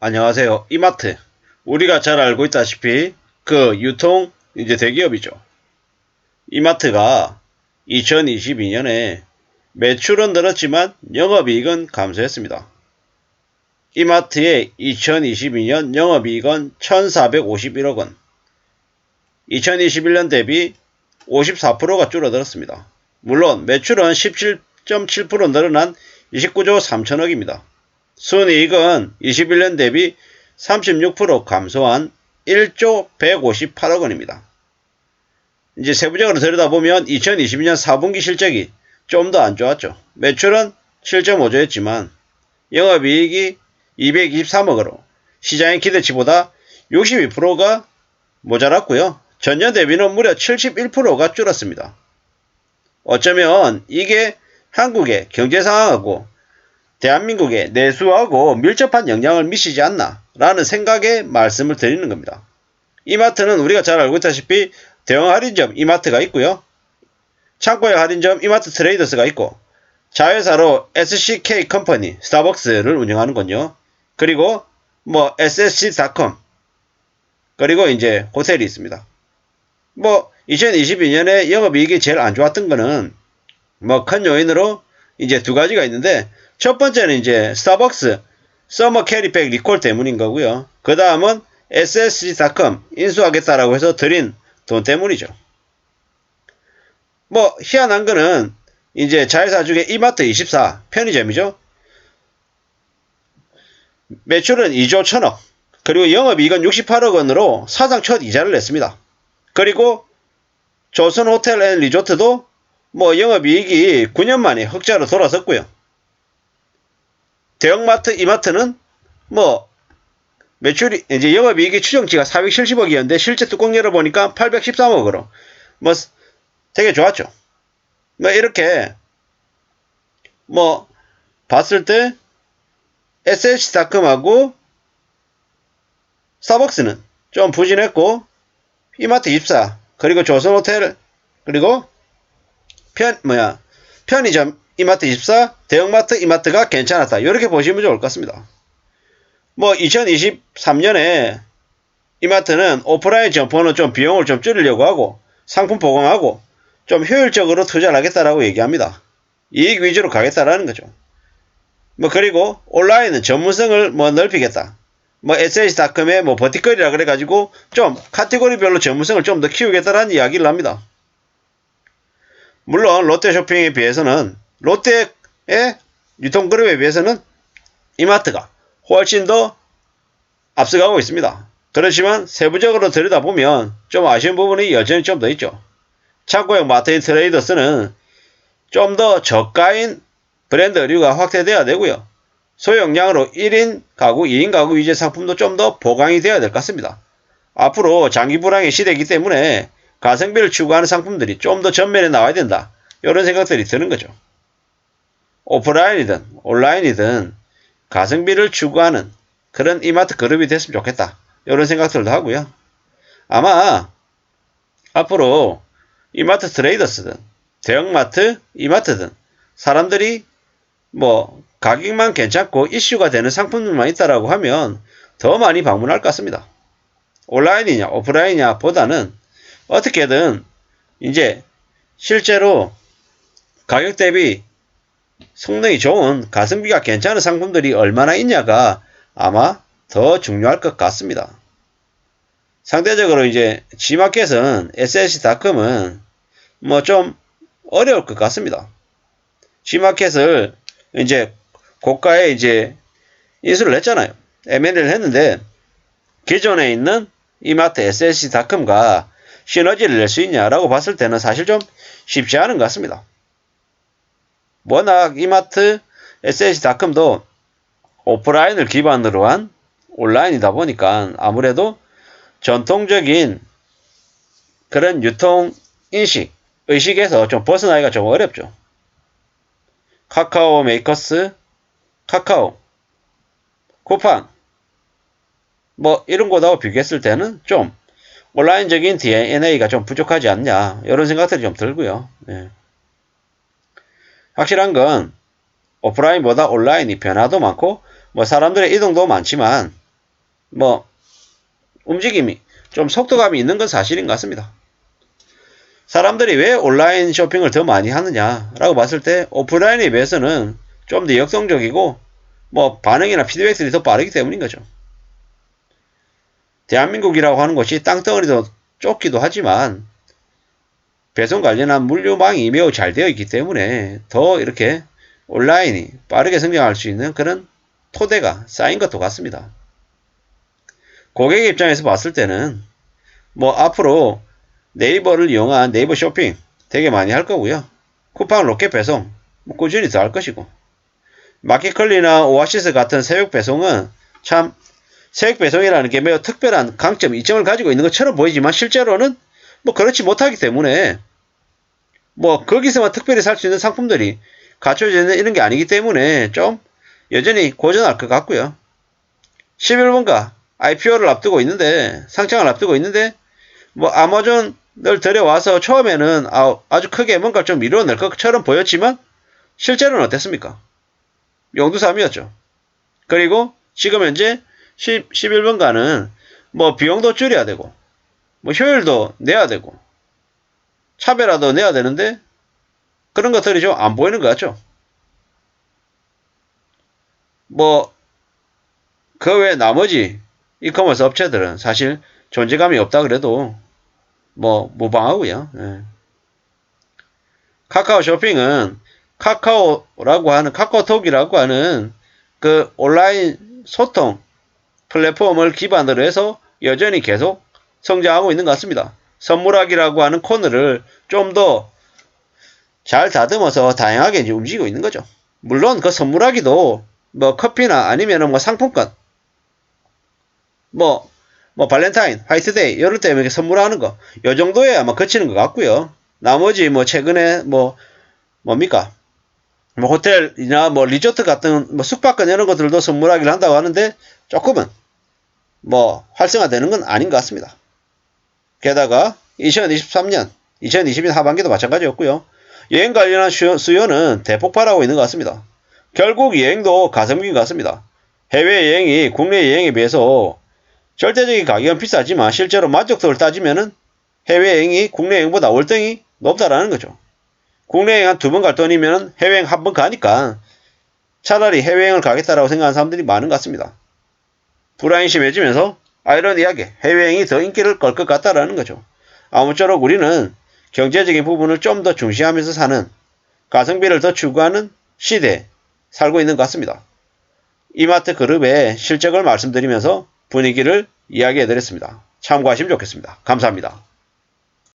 안녕하세요. 이마트. 우리가 잘 알고 있다시피 그 유통 이제 대기업이죠. 이마트가 2022년에 매출은 늘었지만 영업이익은 감소했습니다. 이마트의 2022년 영업이익은 1451억 원, 2021년 대비 54%가 줄어들었습니다. 물론 매출은 17.7% 늘어난 29조 3천억입니다. 순이익은 21년 대비 36% 감소한 1조 158억 원입니다. 이제 세부적으로 들여다보면 2022년 4분기 실적이 좀 더 안 좋았죠. 매출은 7.5조였지만 영업이익이 223억으로 시장의 기대치보다 62%가 모자랐고요. 전년 대비는 무려 71%가 줄었습니다. 어쩌면 이게 한국의 경제 상황하고 대한민국의 내수하고 밀접한 영향을 미치지 않나 라는 생각에 말씀을 드리는 겁니다. 이마트는 우리가 잘 알고 있다시피 대형 할인점 이마트가 있고요. 창고의 할인점 이마트 트레이더스가 있고 자회사로 SCK 컴퍼니 스타벅스를 운영하는군요. 그리고 SSC.com 그리고 이제 호텔이 있습니다. 2022년에 영업이익이 제일 안 좋았던 거는 큰 요인으로 이제 두 가지가 있는데 첫 번째는 이제 스타벅스 서머 캐리백 리콜 때문인 거고요. 그 다음은 SSC.com 인수하겠다라고 해서 들인 돈 때문이죠. 희한한 거는 이제 자회사 중에 이마트24 편의점이죠. 매출은 2조 1천억 그리고 영업이익은 68억 원으로 사상 첫 이자를 냈습니다. 그리고 조선호텔앤리조트도 영업이익이 9년 만에 흑자로 돌아섰고요. 대형마트 이마트는 매출이 이제 영업이익이 추정치가 470억이었는데 실제 뚜껑 열어보니까 813억으로 되게 좋았죠. 이렇게 봤을 때 SSC.com하고 스타벅스는 좀 부진했고 이마트24 그리고 조선호텔 그리고 편의점 이마트24 대형마트 이마트가 괜찮았다. 이렇게 보시면 좋을 것 같습니다. 2023년에 이마트는 오프라인 점포는 좀 비용을 좀 줄이려고 하고 상품 보강하고 좀 효율적으로 투자를 하겠다라고 얘기합니다. 이익 위주로 가겠다라는 거죠. 그리고 온라인은 전문성을 넓히겠다. SH.com의 버티컬이라 그래가지고 좀 카테고리별로 전문성을 좀 더 키우겠다라는 이야기를 합니다. 물론 롯데쇼핑에 비해서는 롯데의 유통그룹에 비해서는 이마트가 훨씬 더 앞서가고 있습니다. 그렇지만 세부적으로 들여다보면 좀 아쉬운 부분이 여전히 좀 더 있죠. 창고형 마트인 트레이더스는 좀 더 저가인 브랜드 의류가 확대돼야 되고요. 소형량으로 1인 가구, 2인 가구 위주의 상품도 좀 더 보강이 되어야 될 것 같습니다. 앞으로 장기 불황의 시대이기 때문에 가성비를 추구하는 상품들이 좀 더 전면에 나와야 된다. 이런 생각들이 드는 거죠. 오프라인이든 온라인이든 가성비를 추구하는 그런 이마트 그룹이 됐으면 좋겠다. 이런 생각들도 하고요. 아마 앞으로 이마트 트레이더스든 대형마트 이마트든 사람들이 가격만 괜찮고 이슈가 되는 상품들만 있다라고 하면 더 많이 방문할 것 같습니다. 온라인이냐 오프라인이냐 보다는 어떻게든 이제 실제로 가격 대비 성능이 좋은 가성비가 괜찮은 상품들이 얼마나 있냐가 아마 더 중요할 것 같습니다. 상대적으로 이제 G마켓은 SSC.com은 좀 어려울 것 같습니다. G마켓을 이제 고가에 이제 인수를 했잖아요. M&A를 했는데 기존에 있는 이마트 SSC.com과 시너지를 낼 수 있냐라고 봤을 때는 사실 좀 쉽지 않은 것 같습니다. 워낙 이마트 SSC.com도 오프라인을 기반으로 한 온라인이다 보니까 아무래도 전통적인 그런 유통 인식, 의식에서 좀 벗어나기가 좀 어렵죠. 카카오 메이커스, 카카오, 쿠팡 이런 거하고 비교했을 때는 좀 온라인적인 DNA가 좀 부족하지 않냐 이런 생각들이 좀 들고요. 네. 확실한 건 오프라인보다 온라인이 변화도 많고 사람들의 이동도 많지만 뭐 움직임이 좀 속도감이 있는 건 사실인 것 같습니다. 사람들이 왜 온라인 쇼핑을 더 많이 하느냐라고 봤을 때 오프라인에 비해서는 좀 더 역동적이고 뭐 반응이나 피드백들이 더 빠르기 때문인 거죠. 대한민국이라고 하는 것이 땅덩어리도 좁기도 하지만 배송 관련한 물류망이 매우 잘 되어 있기 때문에 더 이렇게 온라인이 빠르게 성장할 수 있는 그런 토대가 쌓인 것도 같습니다. 고객 입장에서 봤을 때는 뭐 앞으로 네이버를 이용한 네이버 쇼핑 되게 많이 할 거고요. 쿠팡 로켓 배송 뭐 꾸준히 더 할 것이고, 마켓컬리나 오아시스 같은 새벽 배송은 참 새벽 배송이라는 게 매우 특별한 강점, 이점을 가지고 있는 것처럼 보이지만 실제로는 뭐 그렇지 못하기 때문에 뭐 거기서만 특별히 살 수 있는 상품들이 갖춰져 있는 이런 게 아니기 때문에 좀 여전히 고전할 것 같고요. 11번가 IPO를 앞두고 있는데, 상장을 앞두고 있는데 뭐 아마존을 들여와서 처음에는 아주 크게 뭔가 좀 이루어낼 것처럼 보였지만 실제로는 어땠습니까? 용두삼이었죠. 그리고 지금 현재 11번가는 뭐 비용도 줄여야 되고 뭐 효율도 내야 되고 차별화도 내야 되는데 그런 것들이 좀 안 보이는 것 같죠. 뭐 그 외 나머지 이커머스 업체들은 사실 존재감이 없다 그래도 뭐 무방하고요. 예. 카카오 쇼핑은 카카오톡이라고 하는 그 온라인 소통 플랫폼을 기반으로 해서 여전히 계속 성장하고 있는 것 같습니다. 선물하기라고 하는 코너를 좀 더 잘 다듬어서 다양하게 이제 움직이고 있는 거죠. 물론 그 선물하기도 뭐 커피나 아니면 뭐 상품권, 뭐 발렌타인, 화이트데이 이럴 때 이렇게 선물하는 거, 요 정도에 아마 그치는 것 같고요. 나머지 뭐 최근에 뭐 뭡니까? 뭐 호텔이나 뭐 리조트 같은 뭐 숙박권 이런 것들도 선물하기를 한다고 하는데 조금은 뭐 활성화되는 건 아닌 것 같습니다. 게다가 2023년, 2020년 하반기도 마찬가지였고요. 여행 관련한 수요는 대폭발하고 있는 것 같습니다. 결국 여행도 가성비인 것 같습니다. 해외여행이 국내 여행에 비해서 절대적인 가격은 비싸지만 실제로 만족도를 따지면은 해외여행이 국내 여행보다 월등히 높다라는 거죠. 국내 여행 한 2번 갈 돈이면 해외여행 1번 가니까 차라리 해외여행을 가겠다라고 생각하는 사람들이 많은 것 같습니다. 불안이 심해지면서 아이러니하게 해외여행이 더 인기를 끌 것 같다라는 거죠. 아무쪼록 우리는 경제적인 부분을 좀 더 중시하면서 사는, 가성비를 더 추구하는 시대에 살고 있는 것 같습니다. 이마트 그룹의 실적을 말씀드리면서 분위기를 이야기해드렸습니다. 참고하시면 좋겠습니다. 감사합니다.